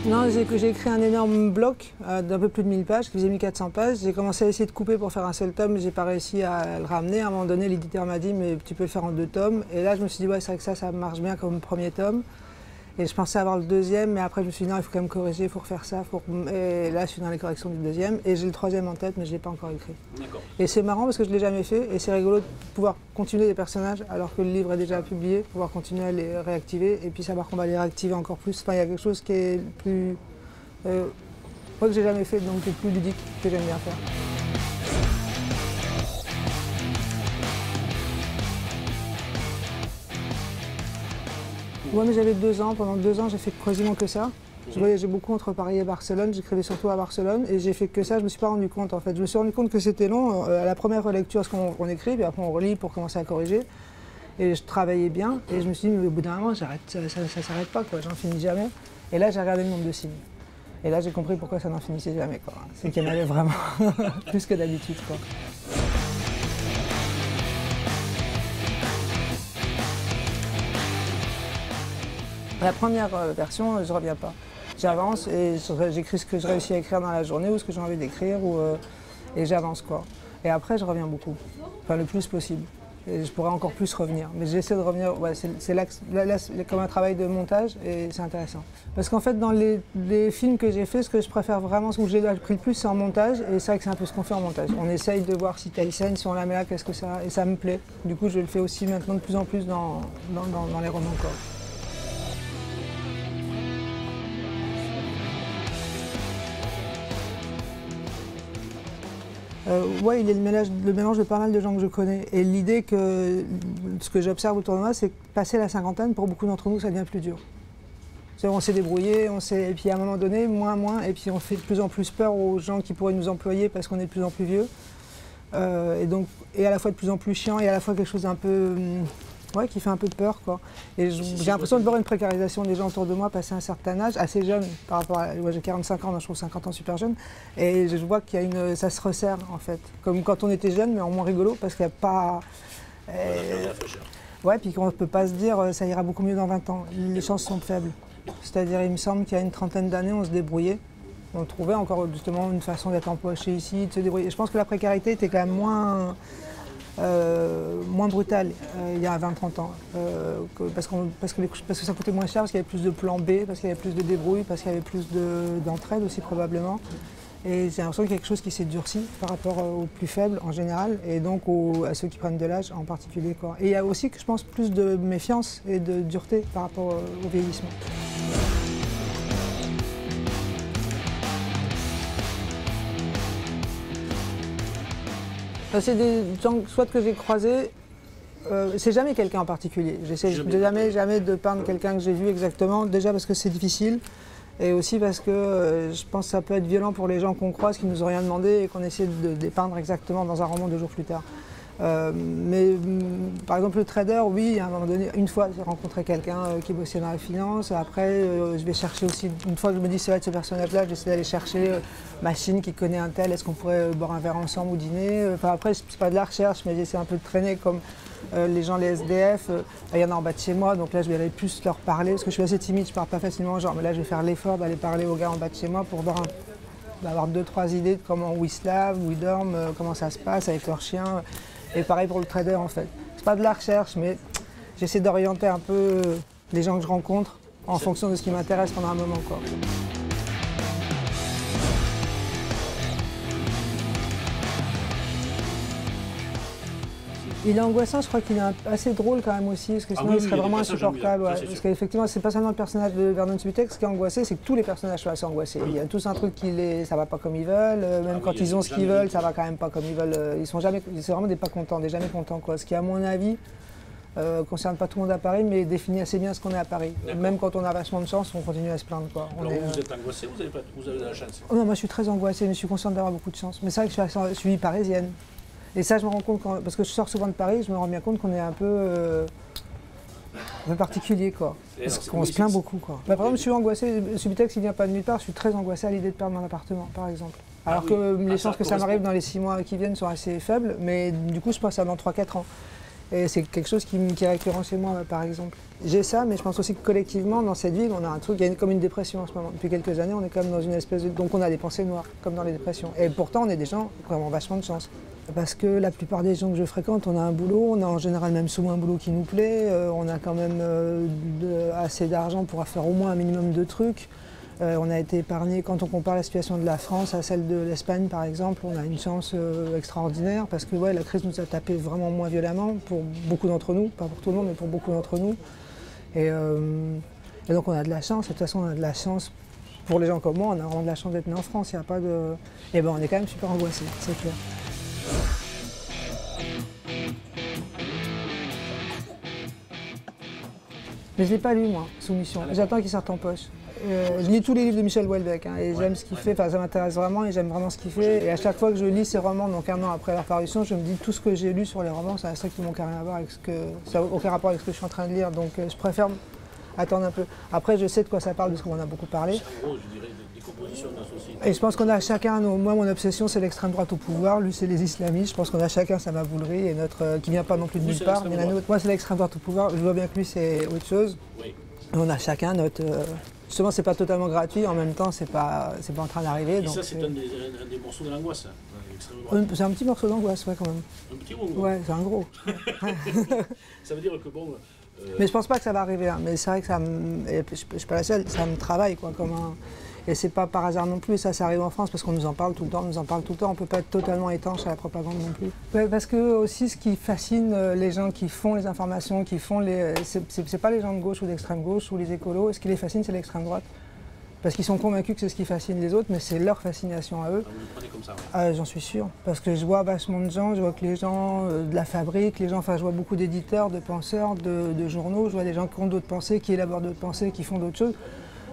Non, j'ai écrit un énorme bloc d'un peu plus de 1000 pages, qui faisait 1400 pages. J'ai commencé à essayer de couper pour faire un seul tome, mais j'ai pas réussi à le ramener. À un moment donné, l'éditeur m'a dit, mais tu peux le faire en 2 tomes. Et là, je me suis dit, ouais, c'est vrai que ça marche bien comme premier tome. Et je pensais avoir le deuxième, mais après, je me suis dit, non, il faut quand même corriger, il faut refaire ça. Et là, je suis dans les corrections du deuxième. Et j'ai le troisième en tête, mais je ne l'ai pas encore écrit. Et c'est marrant parce que je ne l'ai jamais fait. Et c'est rigolo de pouvoir continuer les personnages alors que le livre est déjà publié, pouvoir continuer à les réactiver. Et puis savoir qu'on va les réactiver encore plus. Enfin, il y a quelque chose qui est plus. Moi que j'ai jamais fait, donc qui est plus ludique, que j'aime bien faire. Moi, mais j'avais 2 ans. Pendant 2 ans, j'ai fait quasiment que ça. Je voyageais beaucoup entre Paris et Barcelone. J'écrivais surtout à Barcelone et j'ai fait que ça. Je me suis pas rendu compte en fait. Je me suis rendu compte que c'était long. À la première relecture, ce qu'on écrit, puis après on relit pour commencer à corriger. Et je travaillais bien. Et je me suis dit, mais au bout d'un moment, ça s'arrête pas, quoi. J'en finis jamais. Et là, j'ai regardé le nombre de signes. Et là, j'ai compris pourquoi ça n'en finissait jamais, quoi. C'est qu'il y en avait vraiment plus que d'habitude, quoi. La première version, je ne reviens pas. J'avance et j'écris ce que je réussis à écrire dans la journée ou ce que j'ai envie d'écrire et j'avance, quoi. Et après, je reviens beaucoup, enfin le plus possible. Et je pourrais encore plus revenir. Mais j'essaie de revenir, ouais, c'est là, comme un travail de montage et c'est intéressant. Parce qu'en fait, dans les films que j'ai fait, ce que je préfère vraiment, ce que j'ai appris le plus, c'est en montage. Et c'est vrai que c'est un peu ce qu'on fait en montage. On essaye de voir si telle scène, si on la met là, qu'est-ce que ça... Et ça me plaît. Du coup, je le fais aussi maintenant de plus en plus dans les romans, quoi. Ouais, il est le mélange de pas mal de gens que je connais. Et l'idée que ce que j'observe autour de moi, c'est que passer la cinquantaine, pour beaucoup d'entre nous, ça devient plus dur. On s'est débrouillé, et puis à un moment donné, moins, et puis on fait de plus en plus peur aux gens qui pourraient nous employer parce qu'on est de plus en plus vieux. Et à la fois de plus en plus chiant, et à la fois quelque chose d'un peu... Ouais, qui fait un peu de peur, quoi. Et j'ai l'impression de voir une précarisation des gens autour de moi passer un certain âge, assez jeune par rapport à... Moi j'ai 45 ans, donc je trouve 50 ans super jeune. Et je vois qu'il y a ça se resserre, en fait. Comme quand on était jeune, mais en moins rigolo, parce qu'il n'y a pas... Ouais, puis qu'on ne peut pas se dire ça ira beaucoup mieux dans 20 ans. Les chances sont faibles. C'est-à-dire, il me semble qu'il y a une trentaine d'années, on se débrouillait. On trouvait encore justement une façon d'être embauché ici, de se débrouiller. Et je pense que la précarité était quand même moins brutale il y a 20-30 ans. Parce que ça coûtait moins cher, parce qu'il y avait plus de plans B, parce qu'il y avait plus de débrouille, parce qu'il y avait plus d'entraide aussi probablement. Et j'ai l'impression qu'il y a quelque chose qui s'est durci par rapport aux plus faibles en général, et donc à ceux qui prennent de l'âge en particulier, quoi. Et il y a aussi, je pense, plus de méfiance et de dureté par rapport au vieillissement. C'est des gens soit que j'ai croisés, c'est jamais quelqu'un en particulier. J'essaie jamais de peindre quelqu'un que j'ai vu exactement, déjà parce que c'est difficile, et aussi parce que je pense que ça peut être violent pour les gens qu'on croise, qui nous ont rien demandé et qu'on essaie de dépeindre exactement dans un roman 2 jours plus tard. Par exemple le trader, oui, à un moment donné, une fois j'ai rencontré quelqu'un qui bossait dans la finance. Après je vais chercher aussi, une fois que je me dis ça va être ce personnage-là, j'essaie d'aller chercher Machine qui connaît un tel, est-ce qu'on pourrait boire un verre ensemble ou dîner. Enfin, après c'est pas de la recherche, mais j'essaie un peu de traîner comme les gens, les SDF. Il y en a en bas de chez moi, donc là je vais aller plus leur parler, parce que je suis assez timide, je parle pas facilement aux gens, mais là je vais faire l'effort d'aller parler aux gars en bas de chez moi pour voir d'avoir 2-3 idées de comment où ils se lavent, où ils dorment, comment ça se passe avec leurs chiens. Et pareil pour le trader, en fait. C'est pas de la recherche, mais j'essaie d'orienter un peu les gens que je rencontre en fonction de ce qui m'intéresse pendant un moment, quoi. Il est angoissant, je crois qu'il est assez drôle quand même aussi, parce que sinon il serait vraiment insupportable. Ouais. Parce qu'effectivement, c'est pas seulement le personnage de Vernon Subutex qui est angoissé, c'est que tous les personnages sont assez angoissés. Il y a tous un truc ça va pas comme ils veulent, même quand ils ont ce qu'ils veulent, ça va quand même pas comme ils veulent. C'est vraiment des pas contents, des jamais contents, quoi. Ce qui, à mon avis, concerne pas tout le monde à Paris, mais définit assez bien ce qu'on est à Paris. Même quand on a vachement de chance, on continue à se plaindre, quoi. Alors vous êtes angoissé, vous avez de la chance? Oh non, moi je suis très angoissée, mais je suis consciente d'avoir beaucoup de chance. Mais c'est vrai que je suis parisienne. Et ça, je me rends compte, parce que je sors souvent de Paris, je me rends bien compte qu'on est un peu particulier, quoi. Parce qu'on se plaint beaucoup, quoi. Par exemple, je suis angoissé, Subutex, il vient pas de nulle part, je suis très angoissé à l'idée de perdre mon appartement, par exemple. Alors que les chances que ça m'arrive dans les 6 mois qui viennent sont assez faibles, mais du coup, je pense à dans 3-4 ans. Et c'est quelque chose qui est récurrent chez moi, par exemple. J'ai ça, mais je pense aussi que collectivement, dans cette ville, on a un truc, il y a comme une dépression en ce moment. Depuis quelques années, on est quand même dans une espèce de... Donc on a des pensées noires, comme dans les dépressions. Et pourtant, on est des gens qui ont vachement de chance. Parce que la plupart des gens que je fréquente, on a un boulot, on a en général même souvent un boulot qui nous plaît, on a quand même assez d'argent pour faire au moins un minimum de trucs. On a été épargné, quand on compare la situation de la France à celle de l'Espagne par exemple, on a une chance extraordinaire parce que ouais, la crise nous a tapé vraiment moins violemment pour beaucoup d'entre nous, pas pour tout le monde mais pour beaucoup d'entre nous. Et donc on a de la chance, et de toute façon on a de la chance, pour les gens comme moi, on a vraiment de la chance d'être né en France, il n'y a pas de... Et ben on est quand même super angoissés, c'est clair. Mais je ne l'ai pas lu moi, Soumission, j'attends qu'il sorte en poche. Je lis tous les livres de Michel Houellebecq hein, et j'aime ce qu'il fait, ça m'intéresse vraiment et j'aime vraiment ce qu'il fait. Et à chaque fois que je lis ses romans, donc un an après leur parution, je me dis tout ce que j'ai lu sur les romans, ça n'a strictement aucun rapport avec aucun rapport avec ce que je suis en train de lire. Donc je préfère attendre un peu. Après je sais de quoi ça parle parce qu'on en a beaucoup parlé. C'est en gros, je dirais, des compositions de la société. Et je pense qu'on a chacun, moi mon obsession c'est l'extrême droite au pouvoir, lui c'est les islamistes, je pense qu'on a chacun sa maboulerie et notre qui vient pas non plus de nulle part. Moi c'est l'extrême droite au pouvoir, je vois bien que lui c'est autre chose. Oui. Et on a chacun notre... Justement, c'est pas totalement gratuit, en même temps, c'est pas en train d'arriver. Et ça, c'est un des morceaux de l'angoisse, c'est un petit morceau d'angoisse, ouais, quand même. Un petit ou un gros? Ouais, c'est un gros. Ça veut dire que bon... Mais je pense pas que ça va arriver, hein. Mais c'est vrai que ça me... Je suis pas la seule, ça me travaille, quoi, comme un... Et c'est pas par hasard non plus, ça arrive en France parce qu'on nous en parle tout le temps, on peut pas être totalement étanche à la propagande non plus. Ouais, parce que aussi ce qui fascine les gens qui font les informations, qui font les... C'est pas les gens de gauche ou d'extrême gauche ou les écolos, ce qui les fascine c'est l'extrême droite. Parce qu'ils sont convaincus que c'est ce qui fascine les autres, mais c'est leur fascination à eux. Vous le prenez comme ça, J'en suis sûr, parce que je vois vachement de gens, je vois que les gens de la fabrique, les gens, enfin je vois beaucoup d'éditeurs, de penseurs, de journaux, je vois des gens qui ont d'autres pensées, qui élaborent d'autres pensées, qui font d'autres choses.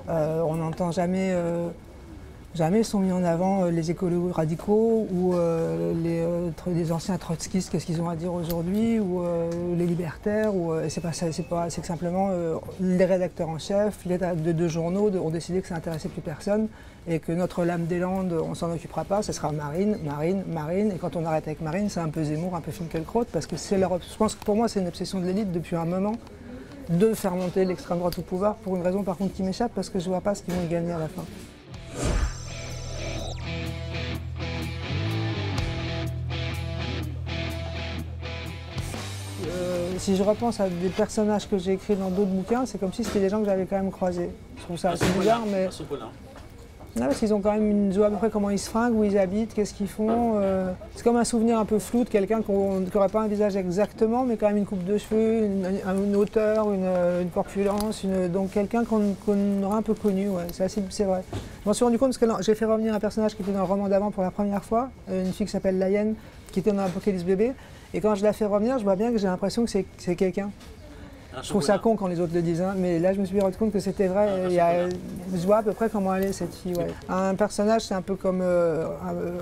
On n'entend jamais sont mis en avant les écolos radicaux ou les anciens trotskistes, qu'est-ce qu'ils ont à dire aujourd'hui, ou les libertaires, c'est pas ça, c'est que simplement les rédacteurs en chef, les de deux journaux ont décidé que ça n'intéressait plus personne et que notre lame des Landes, on s'en occupera pas, ce sera Marine, Marine, Marine, et quand on arrête avec Marine, c'est un peu Zemmour, un peu Finkielkraut, parce que c'est leur... Je pense que pour moi c'est une obsession de l'élite depuis un moment, de faire monter l'extrême droite au pouvoir, pour une raison par contre qui m'échappe, parce que je ne vois pas ce qu'ils vont y gagner à la fin. Si je repense à des personnages que j'ai écrits dans d'autres bouquins, c'est comme si c'était des gens que j'avais quand même croisés. Je trouve ça assez bizarre, mais... Non, parce qu'ils ont quand même je vois à peu près comment ils se fringuent, où ils habitent, qu'est-ce qu'ils font. C'est comme un souvenir un peu flou de quelqu'un qui n'aurait pas un visage exactement, mais quand même une coupe de cheveux, une hauteur, une corpulence, donc quelqu'un qu'on aurait un peu connu, ouais, c'est vrai. Je m'en suis rendu compte parce que j'ai fait revenir un personnage qui était dans le roman d'avant pour la première fois, une fille qui s'appelle Laïenne, qui était dans l'Apocalypse bébé, et quand je la fais revenir, je vois bien que j'ai l'impression que c'est quelqu'un. Je trouve ça con quand les autres le disent, hein, mais là je me suis rendu compte que c'était vrai. Je vois à peu près comment elle est cette fille. Ouais. Un personnage, c'est un peu comme,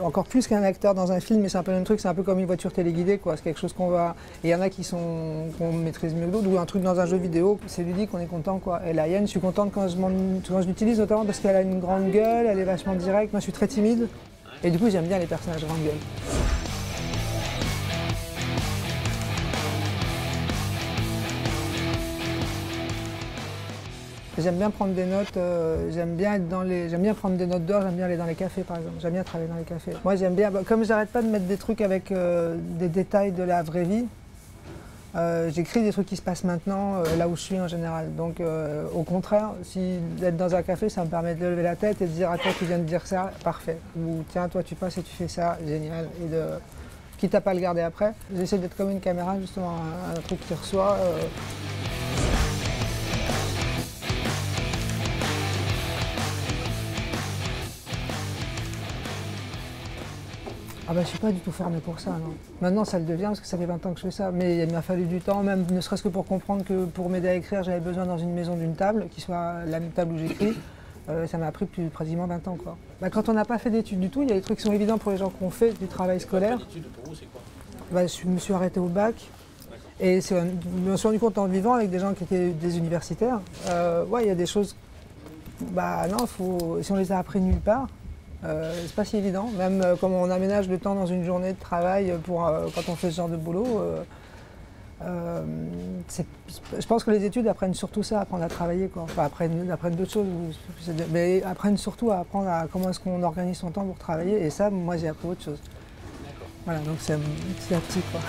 encore plus qu'un acteur dans un film, mais c'est un peu le même truc, c'est un peu comme une voiture téléguidée, quoi. C'est quelque chose qu'on va... Et il y en a qu'on maîtrise mieux que d'autres, ou un truc dans un jeu vidéo, c'est ludique, on est content, quoi. Et la hyène, je suis contente quand je l'utilise, notamment parce qu'elle a une grande gueule, elle est vachement directe, moi je suis très timide, et du coup j'aime bien les personnages grande gueule. J'aime bien prendre des notes, j'aime bien prendre des notes dehors, j'aime bien aller dans les cafés par exemple, j'aime bien travailler dans les cafés. Moi j'aime bien, comme j'arrête pas de mettre des trucs avec des détails de la vraie vie, j'écris des trucs qui se passent maintenant, là où je suis en général. Donc au contraire, d'être dans un café, ça me permet de lever la tête et de dire à toi tu viens de dire ça, parfait. Ou tiens toi tu passes et tu fais ça, génial. Et quitte à pas le garder après. J'essaie d'être comme une caméra justement, un truc qui reçoit. Ah bah je suis pas du tout formé pour ça, non. Maintenant ça le devient parce que ça fait 20 ans que je fais ça, mais il m'a fallu du temps, même ne serait-ce que pour comprendre que pour m'aider à écrire, j'avais besoin dans une maison d'une table, qui soit la même table où j'écris. Ça m'a pris pratiquement 20 ans, quoi. Bah, quand on n'a pas fait d'études du tout, il y a des trucs qui sont évidents pour les gens qui ont fait du travail scolaire. Pas d'études pour vous, c'est quoi? Bah, je me suis arrêté au bac. Et je me suis rendu compte en vivant avec des gens qui étaient des universitaires. Ouais, il y a des choses... Bah non, si on les a appris nulle part, c'est pas si évident. Même comme on aménage le temps dans une journée de travail quand on fait ce genre de boulot, Je pense que les études apprennent surtout ça, apprendre à travailler, quoi. Enfin, apprennent d'autres choses, mais apprennent surtout à apprendre à comment est-ce qu'on organise son temps pour travailler. Et ça, moi, j'ai appris autre chose. Voilà, donc c'est petit à petit, quoi.